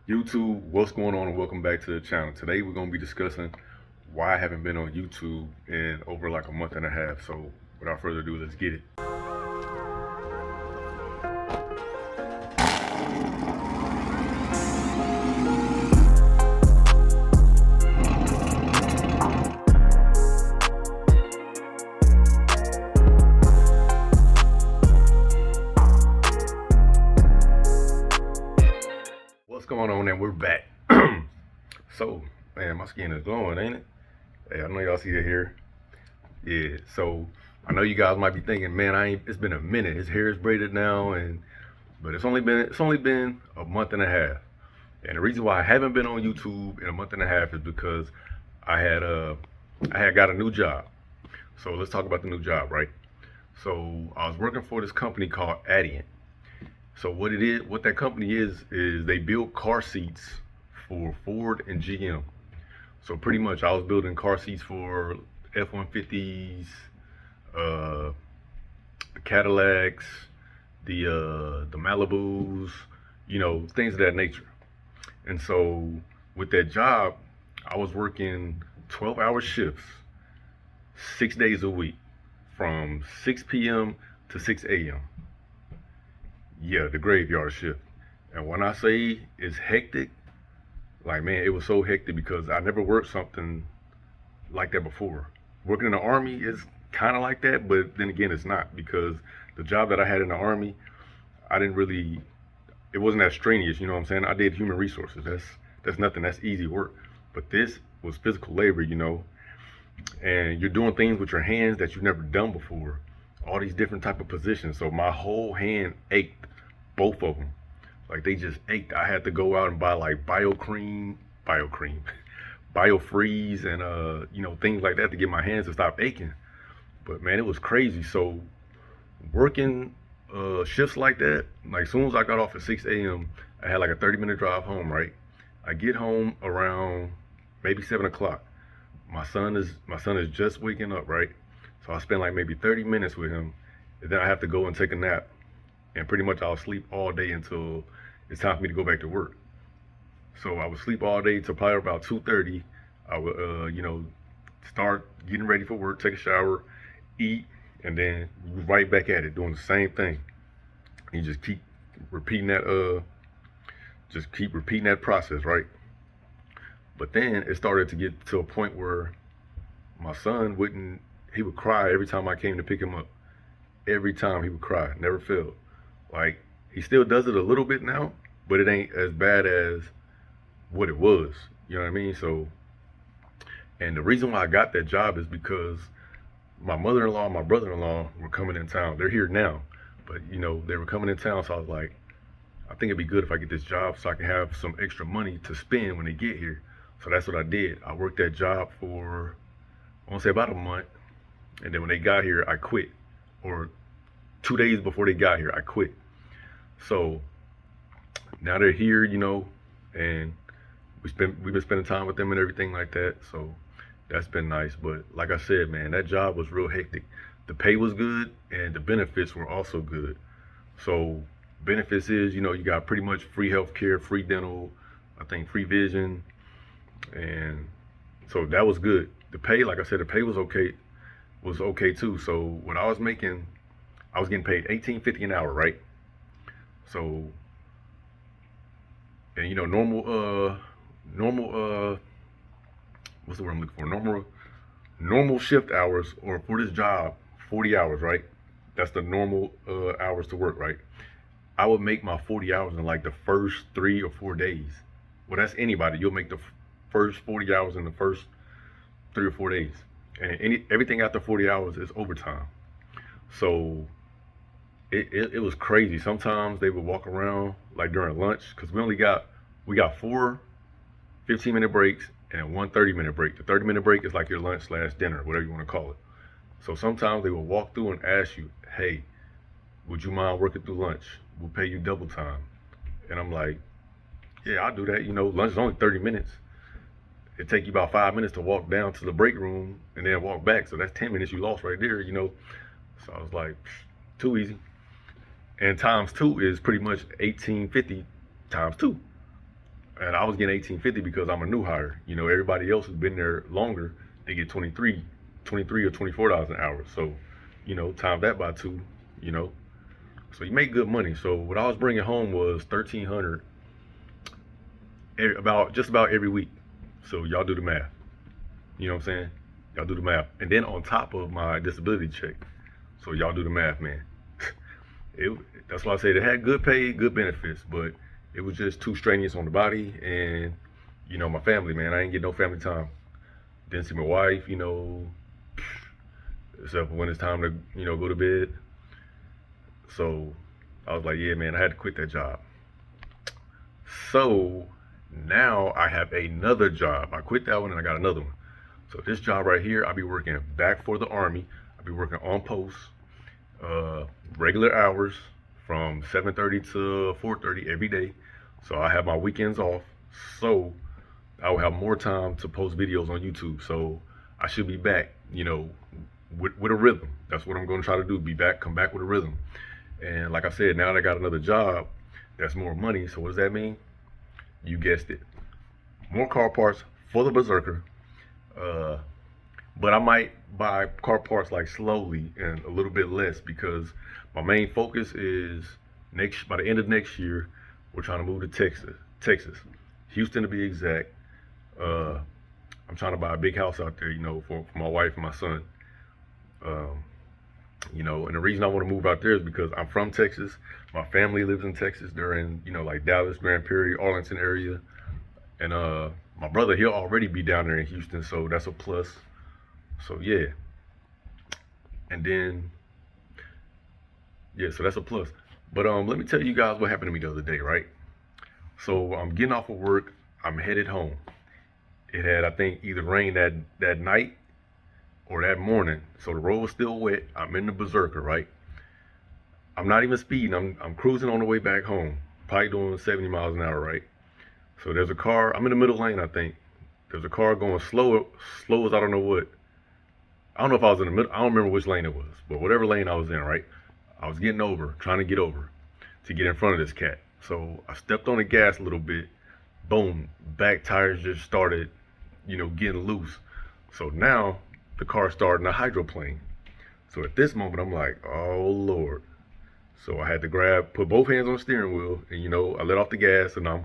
YouTube, what's going on and welcome back to the channel. Today we're going to be discussing why I haven't been on YouTube in over like a month and a half. So without further ado, let's get it. What's going on, and we're back. So, man, my skin is glowing, ain't it? Hey, I know y'all see it here. Yeah, so I know you guys might be thinking, man, it's been a minute. His hair is braided now, but it's only been a month and a half. And the reason why I haven't been on YouTube in a month and a half is because I had got a new job. So let's talk about the new job, right? So I was working for this company called Adient. So what that company is they build car seats for Ford and GM. So pretty much I was building car seats for F-150s, the Cadillacs, the Malibus, things of that nature. And so with that job, I was working 12-hour shifts, 6 days a week, from 6 p.m. to 6 a.m. Yeah, the graveyard shift. And when I say it's hectic, like, man, it was so hectic because I never worked something like that before. Working in the Army is kind of like that, but then again, it's not, because the job that I had in the Army, it wasn't that strenuous, you know what I'm saying? I did human resources. That's nothing, that's easy work. But this was physical labor, and you're doing things with your hands that you've never done before. All these different type of positions. So my whole hand ached, both of them. Like, they just ached. I had to go out and buy like biofreeze and things like that to get my hands to stop aching. But man, it was crazy. So working shifts like that, like, as soon as I got off at 6 a.m., I had like a 30-minute drive home, right? I get home around maybe 7 o'clock. My son is just waking up, right? So I spend like maybe 30 minutes with him, and then I have to go and take a nap. And pretty much I'll sleep all day until it's time for me to go back to work. So I would sleep all day till probably about 2:30. I would, start getting ready for work, take a shower, eat, and then right back at it, doing the same thing. You just keep repeating that process, right? But then it started to get to a point where my son he would cry every time I came to pick him up. Every time he would cry, never failed. Like, he still does it a little bit now, but it ain't as bad as what it was. You know what I mean? So, and the reason why I got that job is because my mother-in-law and my brother-in-law were coming in town. They're here now, but they were coming in town. So I was like, I think it'd be good if I get this job so I can have some extra money to spend when they get here. So that's what I did. I worked that job for, I want to say, about a month. And then when they got here, I quit. Or 2 days before they got here, I quit. So now they're here, and we've been spending time with them and everything like that. So that's been nice. But like I said, man, that job was real hectic. The pay was good and the benefits were also good. So benefits is, you got pretty much free healthcare, free dental, I think free vision. And so that was good. The pay, like I said, the pay was okay too. So what I was making, I was getting paid $18.50 an hour, right? So, and normal what's the word I'm looking for? Normal shift hours, or for this job, 40 hours, right? That's the normal hours to work, right? I would make my 40 hours in like the first 3 or 4 days. Well, that's anybody. You'll make the first 40 hours in the first 3 or 4 days. And everything after 40 hours is overtime. So it was crazy. Sometimes they would walk around like during lunch, because we got 4 15-minute breaks and 1 30-minute break. The 30-minute break is like your lunch / dinner, whatever you want to call it. So sometimes they would walk through and ask you, hey, would you mind working through lunch? We'll pay you double time. And I'm like, yeah, I'll do that. Lunch is only 30 minutes. It take you about 5 minutes to walk down to the break room and then walk back. So that's 10 minutes you lost right there, So I was like, too easy. And times 2 is pretty much 1850 times 2. and I was getting 1850 because I'm a new hire. You know, everybody else who's been there longer, they get 23 or $24 an hour. So, you know, times that by two, you know. So you make good money. So what I was bringing home was 1,300 just about every week. So y'all do the math. You know what I'm saying? Y'all do the math. And then on top of my disability check. So y'all do the math, man. That's why I said it had good pay, good benefits, but it was just too strenuous on the body and, you know, my family, man. I ain't get no family time. Didn't see my wife, you know, except for when it's time to, you know, go to bed. So I was like, yeah, man, I had to quit that job. So now I have another job. I quit that one and I got another one. So this job right here, I'll be working back for the Army. I'll be working on post, regular hours from 7:30 to 4:30 every day. So I have my weekends off. So I will have more time to post videos on YouTube. So I should be back, you know, with a rhythm. That's what I'm going to try to do. Be back, come back with a rhythm. And like I said, now that I got another job, that's more money. So what does that mean? You guessed it. More car parts for the Berserker. But I might buy car parts like slowly and a little bit less because my main focus is by the end of next year, we're trying to move to Texas, Houston to be exact. I'm trying to buy a big house out there, you know, for my wife and my son. You know, and the reason I want to move out there is because I'm from Texas. My family lives in Texas. They're in, you know, like Dallas, Grand Prairie, Arlington area. And my brother, he'll already be down there in Houston, so that's a plus. So yeah. And then, yeah, so that's a plus. But let me tell you guys what happened to me the other day, right? So I'm getting off of work. I'm headed home. It had, I think, either rained that night or that morning, so the road was still wet. I'm in the Berserker, right? I'm not even speeding. I'm cruising on the way back home, probably doing 70 miles an hour, right? So there's a car. I'm in the middle lane, I think. There's a car going slow as I don't know what. I don't know if I was in the middle. I don't remember which lane it was, but whatever lane I was in, right? I was trying to get over to get in front of this cat. So I stepped on the gas a little bit. Boom, back tires just started, you know, getting loose. So now the car starting to hydroplane. So at this moment, I'm like, oh Lord. So I had to put both hands on the steering wheel, and, you know, I let off the gas and I'm,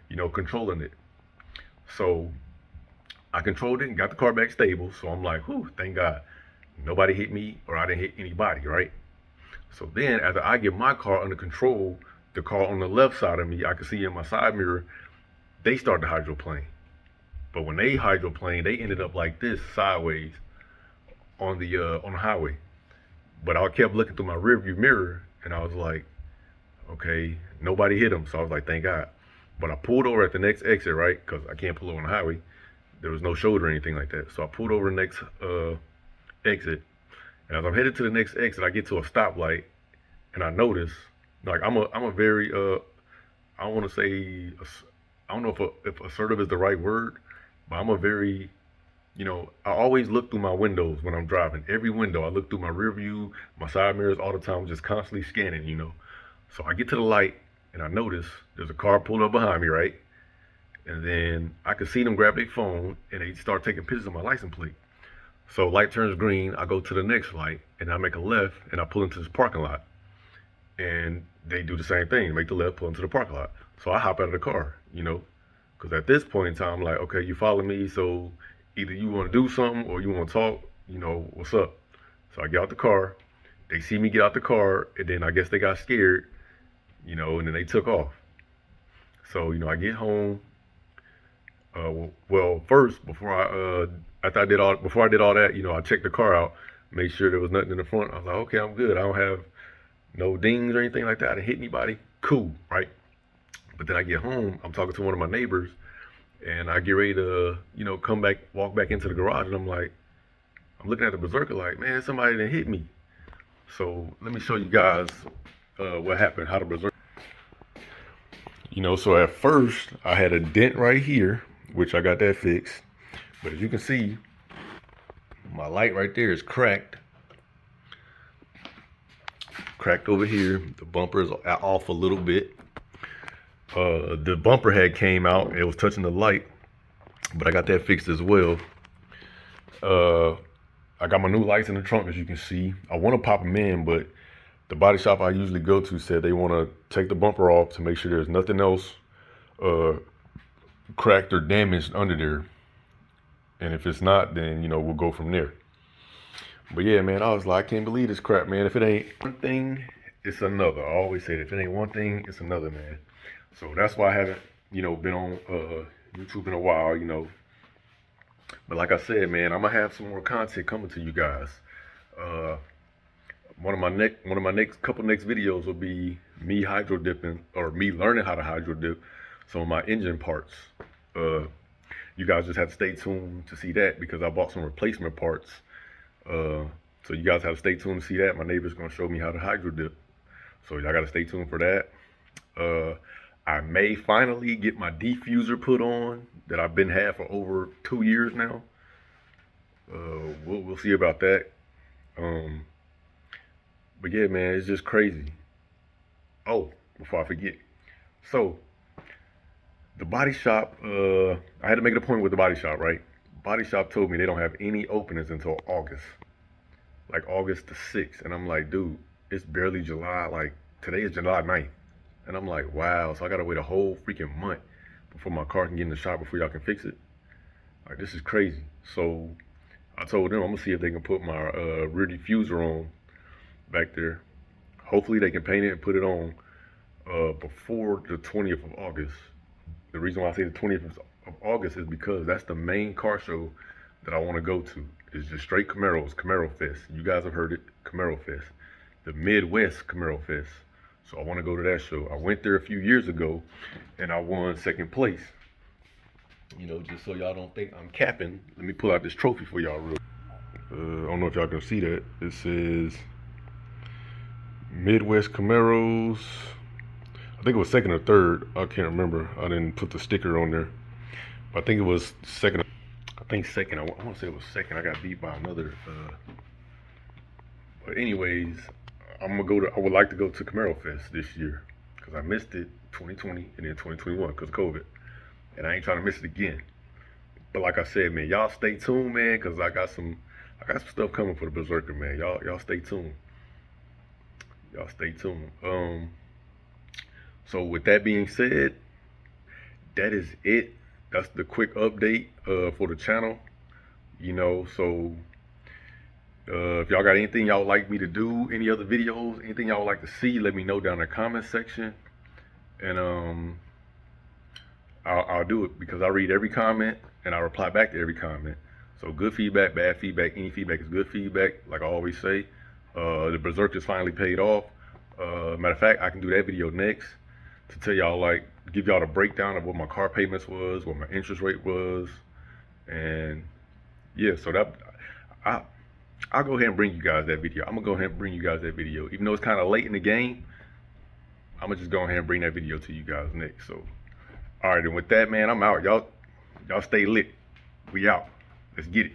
you know, controlling it. So I controlled it and got the car back stable. So I'm like, whew, thank God. Nobody hit me or I didn't hit anybody, right? So then after I get my car under control, the car on the left side of me, I can see in my side mirror, they start to hydroplane. But when they hydroplane, they ended up like this, sideways on the highway. But I kept looking through my rearview mirror and I was like, okay, nobody hit them. So I was like, thank God. But I pulled over at the next exit, right? Because I can't pull over on the highway. There was no shoulder or anything like that. So I pulled over the next exit. And as I'm headed to the next exit, I get to a stoplight and I notice, like, I'm a very, I don't want to say, I don't know if assertive is the right word, but I'm a very, you know, I always look through my windows when I'm driving. Every window, I look through my rear view, my side mirrors all the time, just constantly scanning, you know. So I get to the light and I notice there's a car pulled up behind me, right? And then I could see them grab their phone and they start taking pictures of my license plate. So light turns green, I go to the next light and I make a left and I pull into this parking lot. And they do the same thing, make the left, pull into the parking lot. So I hop out of the car, you know, because at this point in time, I'm like, okay, you follow me, so either you want to do something or you want to talk, you know, what's up? So I get out the car, they see me get out the car, and then I guess they got scared, you know, and then they took off. So, you know, I get home. Well, first, before I did all that, you know, I checked the car out, made sure there was nothing in the front. I was like, okay, I'm good. I don't have no dings or anything like that. I didn't hit anybody. Cool, right? But then I get home, I'm talking to one of my neighbors, and I get ready to, you know, walk back into the garage, and I'm looking at the Berserker like, man, somebody done hit me. So let me show you guys what happened, how the Berserker. You know, so at first, I had a dent right here, which I got that fixed. But as you can see, my light right there is cracked. Cracked over here. The bumper is off a little bit. The bumper had came out. It was touching the light, but I got that fixed as well. I got my new lights in the trunk, as you can see. I want to pop them in, but the body shop I usually go to said they want to take the bumper off to make sure there's nothing else cracked or damaged under there. And if it's not, then, you know, we'll go from there. But yeah, man, I was like, I can't believe this crap, man. If it ain't one thing, it's another. I always say that if it ain't one thing, it's another, man. So that's why I haven't, you know, been on YouTube in a while, you know. But like I said, man, I'm gonna have some more content coming to you guys. One of my next videos will be me hydro dipping, or me learning how to hydro dip some of my engine parts. You guys just have to stay tuned to see that, because I bought some replacement parts. So you guys have to stay tuned to see that. My neighbor's gonna show me how to hydro dip, so y'all gotta stay tuned for that. I may finally get my diffuser put on that I've been had for over 2 years now. We'll see about that. But yeah, man, it's just crazy. Oh, before I forget, so the body shop, I had to make an appointment with the body shop, right? Body shop told me they don't have any openings until August, like August the 6th. And I'm like, dude, it's barely July. Like, today is July 9th. And I'm like, wow, so I gotta wait a whole freaking month before my car can get in the shop before y'all can fix it. Like, this is crazy. So I told them I'm gonna see if they can put my rear diffuser on back there. Hopefully they can paint it and put it on before the 20th of August. The reason why I say the 20th of August is because that's the main car show that I want to go to. It's just straight Camaros, Camaro Fest. You guys have heard it, Camaro Fest. The Midwest Camaro Fest. So I want to go to that show. I went there a few years ago and I won second place. You know, just so y'all don't think I'm capping, let me pull out this trophy for y'all real. I don't know if y'all can see that. It says Midwest Camaros. I think it was second or third. I can't remember. I didn't put the sticker on there. But I think it was second. I think second. I want to say it was second. I got beat by another. But anyways, I would like to go to Camaro Fest this year, because I missed it 2020 and then 2021 because of COVID. And I ain't trying to miss it again. But like I said, man, y'all stay tuned, man, because I got some stuff coming for the Berserker, man. Y'all stay tuned. Y'all stay tuned. So with that being said, that is it. That's the quick update for the channel. You know, so if y'all got anything y'all would like me to do, any other videos, anything y'all would like to see, let me know down in the comment section. And I'll do it, because I read every comment and I reply back to every comment. So good feedback, bad feedback, any feedback is good feedback, like I always say. The Berserker's finally paid off. Matter of fact, I can do that video next to tell y'all, like, give y'all the breakdown of what my car payments was, what my interest rate was, and yeah, so that I'll go ahead and bring you guys that video. I'm gonna go ahead and bring you guys that video, even though it's kind of late in the game. I'm gonna just go ahead and bring that video to you guys next. So, all right, and with that, man, I'm out. Y'all stay lit. We out. Let's get it.